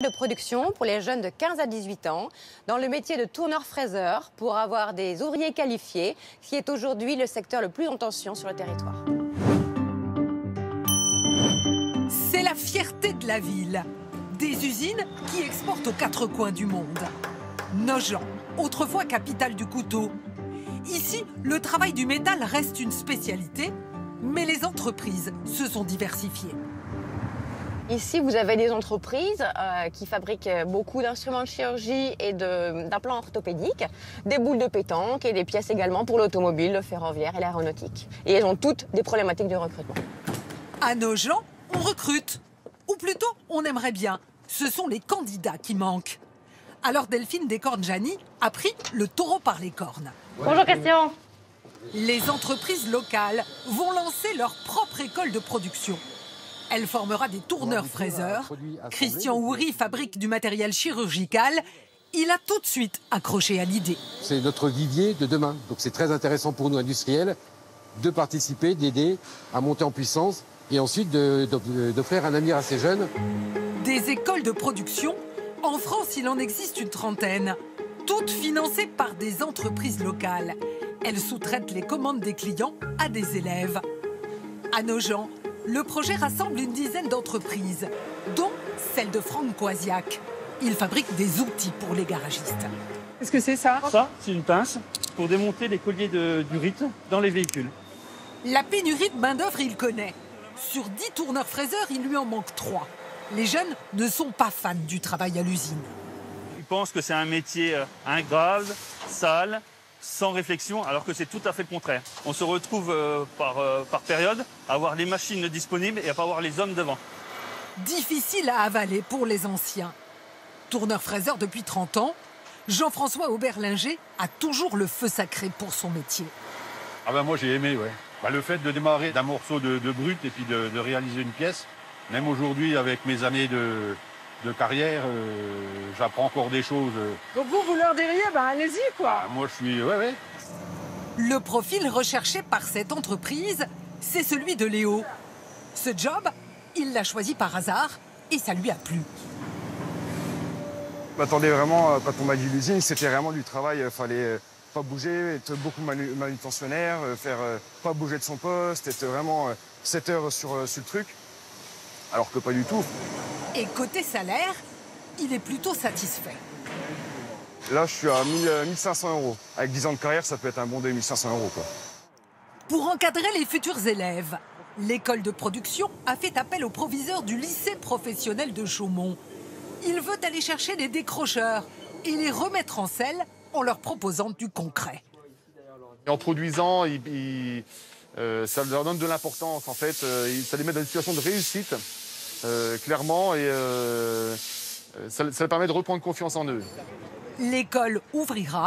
De production pour les jeunes de 15 à 18 ans dans le métier de tourneur-fraiseur pour avoir des ouvriers qualifiés, qui est aujourd'hui le secteur le plus en tension sur le territoire. C'est la fierté de la ville. Des usines qui exportent aux quatre coins du monde. Nogent, autrefois capitale du couteau. Ici, le travail du métal reste une spécialité, mais les entreprises se sont diversifiées. Ici, vous avez des entreprises qui fabriquent beaucoup d'instruments de chirurgie et d'implants orthopédiques, des boules de pétanque et des pièces également pour l'automobile, le ferroviaire et l'aéronautique. Et elles ont toutes des problématiques de recrutement. À Nogent, on recrute. Ou plutôt, on aimerait bien. Ce sont les candidats qui manquent. Alors Delphine Descornes-Jani a pris le taureau par les cornes. Bonjour Christian. Les entreprises locales vont lancer leur propre école de production. Elle formera des tourneurs-fraiseurs. Christian Houry fabrique du matériel chirurgical. Il a tout de suite accroché à l'idée. C'est notre vivier de demain. Donc c'est très intéressant pour nous industriels de participer, d'aider à monter en puissance et ensuite d'offrir un avenir à ces jeunes. Des écoles de production, en France, il en existe une trentaine. Toutes financées par des entreprises locales. Elles sous-traitent les commandes des clients à des élèves. À Nogent, le projet rassemble une dizaine d'entreprises, dont celle de Franck Coisiac. Il fabrique des outils pour les garagistes. Qu'est-ce que c'est ça? Ça, c'est une pince pour démonter les colliers du rite dans les véhicules. La pénurie de main-d'œuvre, il connaît. Sur 10 tourneurs-fraiseurs, il lui en manque 3. Les jeunes ne sont pas fans du travail à l'usine. Ils pensent que c'est un métier ingrat, sale, sans réflexion, alors que c'est tout à fait le contraire. On se retrouve par période à avoir les machines disponibles et à pas avoir les hommes devant. Difficile à avaler pour les anciens. Tourneur-fraiseur depuis 30 ans, Jean-François Auberlinger a toujours le feu sacré pour son métier. Ah ben moi j'ai aimé, ouais. Le fait de démarrer d'un morceau de brut et puis de réaliser une pièce, même aujourd'hui avec mes années de carrière, j'apprends encore des choses. Donc vous leur diriez, allez-y quoi. Moi je suis, ouais. Le profil recherché par cette entreprise, c'est celui de Léo. Ce job, il l'a choisi par hasard et ça lui a plu. Je m'attendais vraiment, quand on m'a dit l'usine, c'était vraiment du travail, fallait pas bouger, être beaucoup manutentionnaire, pas bouger de son poste, être vraiment 7 heures sur le truc, alors que pas du tout. Et côté salaire, il est plutôt satisfait. Là, je suis à 1500 €. Avec 10 ans de carrière, ça peut être un bon 2500 €, quoi. Pour encadrer les futurs élèves, l'école de production a fait appel au proviseur du lycée professionnel de Chaumont. Il veut aller chercher les décrocheurs et les remettre en selle en leur proposant du concret. En produisant, ça leur donne de l'importance, en fait. Ça les met dans une situation de réussite, clairement, et ça leur permet de reprendre confiance en eux. L'école ouvrira